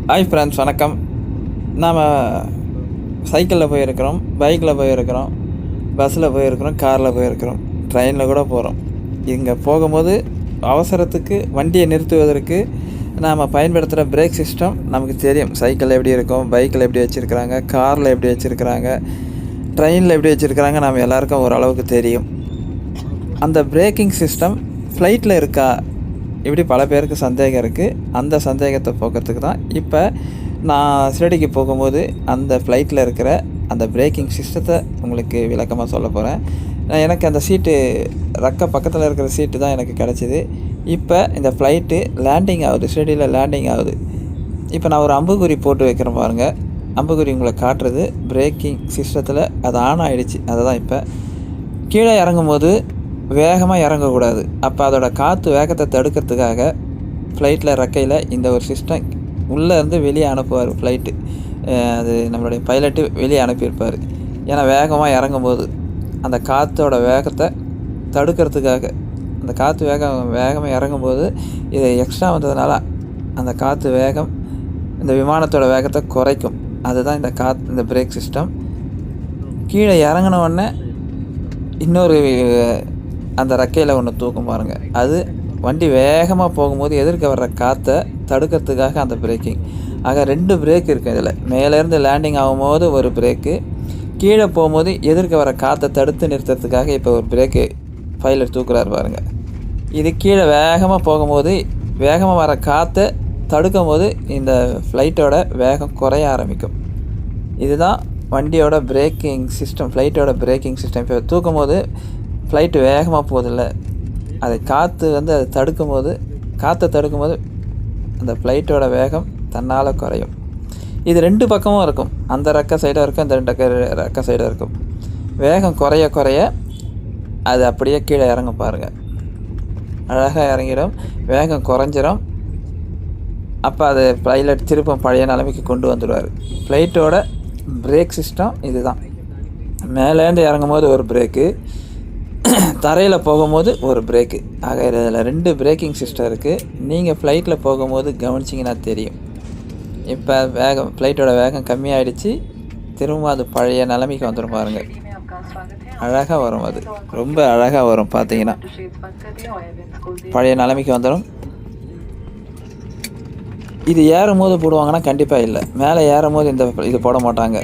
Hi friends, வணக்கம். நாம் சைக்கிளில் போயிருக்கிறோம், பைக்கில் போயிருக்கிறோம், பஸ்ஸில் போயிருக்கிறோம், காரில் போயிருக்கிறோம், ட்ரெயினில் கூட போகிறோம். இங்கே போகும்போது அவசரத்துக்கு வண்டியை நிறுத்துவதற்கு நாம் பயன்படுத்துகிற பிரேக் சிஸ்டம் நமக்கு தெரியும். சைக்கிளில் எப்படி இருக்கும், பைக்கில் எப்படி வச்சுருக்கிறாங்க, காரில் எப்படி வச்சுருக்கிறாங்க, ட்ரெயினில் எப்படி வச்சுருக்கிறாங்க, நம்ம எல்லாருக்கும் ஓரளவுக்கு தெரியும். அந்த பிரேக்கிங் சிஸ்டம் ஃப்ளைட்டில் இருக்கா, இப்படி பல பேருக்கு சந்தேகம் இருக்குது. அந்த சந்தேகத்தை போக்கிறதுக்கு தான் இப்போ நான் ஷிரடிக்கு போகும்போது அந்த ஃப்ளைட்டில் இருக்கிற அந்த பிரேக்கிங் சிஸ்டத்தை உங்களுக்கு விளக்கமாக சொல்ல போகிறேன். எனக்கு அந்த சீட்டு ரக்க பக்கத்தில் இருக்கிற சீட்டு தான் எனக்கு கிடச்சிது. இப்போ இந்த ஃப்ளைட்டு லேண்டிங் ஆகுது, ஷிரடியில் லேண்டிங் ஆகுது. இப்போ நான் ஒரு அம்புக்குறி போட்டு வைக்கிறேன் பாருங்கள். அம்புக்குறி உங்களை காட்டுறது பிரேக்கிங் சிஸ்டத்தில் அது ஆன் ஆகிடுச்சு. அதை தான் இப்போ கீழே இறங்கும்போது வேகமாக இறங்கக்கூடாது. அப்போ அதோடய காற்று வேகத்தை தடுக்கிறதுக்காக ஃப்ளைட்டில் ரெக்கையில் இந்த ஒரு சிஸ்டம் உள்ளே இருந்து வெளியே அனுப்புவார் ஃப்ளைட்டு. அது நம்மளுடைய பைலட்டு வெளியே அனுப்பியிருப்பார். ஏன்னா வேகமாக இறங்கும்போது அந்த காற்றோட வேகத்தை தடுக்கிறதுக்காக, அந்த காற்று வேகமாக இறங்கும்போது இது எக்ஸ்ட்ரா வந்ததுனால அந்த காற்று வேகம் இந்த விமானத்தோட வேகத்தை குறைக்கும். அதுதான் இந்த பிரேக் சிஸ்டம். கீழே இறங்கினோடனே இன்னொரு அந்த ரெக்கையில் ஒன்று தூக்கும் பாருங்கள். அது வண்டி வேகமாக போகும்போது எதிர்க்க வர்ற காற்றை தடுக்கிறதுக்காக அந்த பிரேக்கிங். ஆக 2 பிரேக் இருக்குது இதில். மேலேருந்து லேண்டிங் ஆகும்போது ஒரு பிரேக்கு, கீழே போகும்போது எதிர்க்க வர காற்றை தடுத்து நிறுத்துறதுக்காக இப்போ ஒரு பிரேக்கு பைலட் தூக்குறாரு பாருங்கள். இது கீழே வேகமாக போகும்போது வேகமாக வர காற்றை தடுக்கும் போது இந்த ஃப்ளைட்டோட வேகம் குறைய ஆரம்பிக்கும். இதுதான் வண்டியோட பிரேக்கிங் சிஸ்டம், ஃப்ளைட்டோட பிரேக்கிங் சிஸ்டம். இப்போ தூக்கும் போது ஃப்ளைட்டு வேகமாக போகுதில்ல, அதை காற்று அதை காற்றை தடுக்கும்போது அந்த ஃப்ளைட்டோட வேகம் தன்னால் குறையும். இது 2 பக்கமும் இருக்கும். அந்த ரெக்க சைடும் இருக்கும், இந்த 2 ரெக்க சைடும் இருக்கும். வேகம் குறைய குறைய அது அப்படியே கீழே இறங்க பாருங்கள். அழகாக இறங்கிடும், வேகம் குறைஞ்சிரும். அப்போ அது பைலட் திருப்பம் பழைய நிலைமைக்கு கொண்டு வந்துடுவார். ஃப்ளைட்டோட பிரேக் சிஸ்டம் இதுதான். மேலேருந்து இறங்கும்போது ஒரு பிரேக்கு, தரையில் போகும்போது ஒரு பிரேக்கு. ஆக இதில் 2 பிரேக்கிங் சிஸ்டம் இருக்குது. நீங்கள் ஃப்ளைட்டில் போகும்போது கவனிச்சிங்கன்னா தெரியும். இப்போ ஃப்ளைட்டோட வேகம் கம்மியாகிடுச்சு, திரும்ப அது பழைய நிலைமைக்கு வந்துடும் பாருங்கள். அழகாக வரும், அது ரொம்ப அழகாக வரும். பார்த்தீங்கன்னா பழைய நிலைமைக்கு வந்துடும். இது ஏறும் போது போடுவாங்கன்னா கண்டிப்பாக இல்லை. மேலே ஏறும் போது இது போட மாட்டாங்க.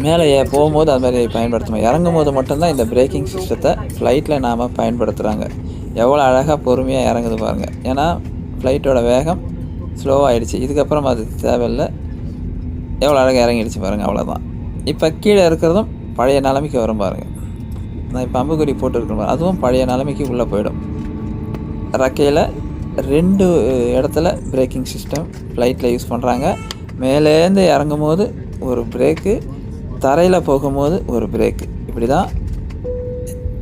மேலே போகும்போது அது மாதிரி பயன்படுத்தணும். இறங்கும் போது மட்டும்தான் இந்த பிரேக்கிங் சிஸ்டத்தை ஃப்ளைட்டில் நாம் பயன்படுத்துகிறாங்க. எவ்வளோ அழகாக பொறுமையாக இறங்குது பாருங்கள். ஏன்னா ஃப்ளைட்டோட வேகம் ஸ்லோவாகிடுச்சு. இதுக்கப்புறம் அது தேவையில்லை. எவ்வளோ அழகாக இறங்கிடுச்சு பாருங்கள். அவ்வளோதான். இப்போ கீழே இருக்கிறதும் பழைய நிலைமைக்கு வரும் பாருங்கள். நான் இப்போ அம்புக்குறி போட்டுருக்கேன், அதுவும் பழைய நிலைமைக்கு உள்ளே போயிடும். ரெக்கையில் 2 இடத்துல பிரேக்கிங் சிஸ்டம் ஃப்ளைட்டில் யூஸ் பண்ணுறாங்க. மேலேருந்து இறங்கும் போது ஒரு பிரேக்கு, தரையில் போகும்போது ஒரு பிரேக்கு. இப்படி தான்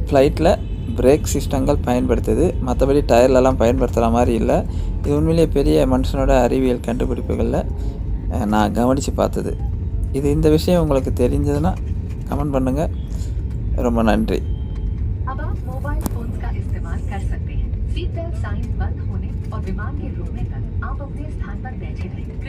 ஃப்ளைட்டில் பிரேக் சிஸ்டங்கள் பயன்படுத்துது. மற்றபடி டயர்லலாம் பயன்படுத்துகிற மாதிரி இல்லை. இது உண்மையிலேயே பெரிய மனுஷனோட அறிவியல் கண்டுபிடிப்புகளில் நான் கவனித்து பார்த்தது. இந்த விஷயம் உங்களுக்கு தெரிஞ்சதுன்னா கமெண்ட் பண்ணுங்கள். ரொம்ப நன்றி. सीट बेल्ट साइन बंद होने और विमान के रुकने तक आप अपने स्थान पर बैठे रहें।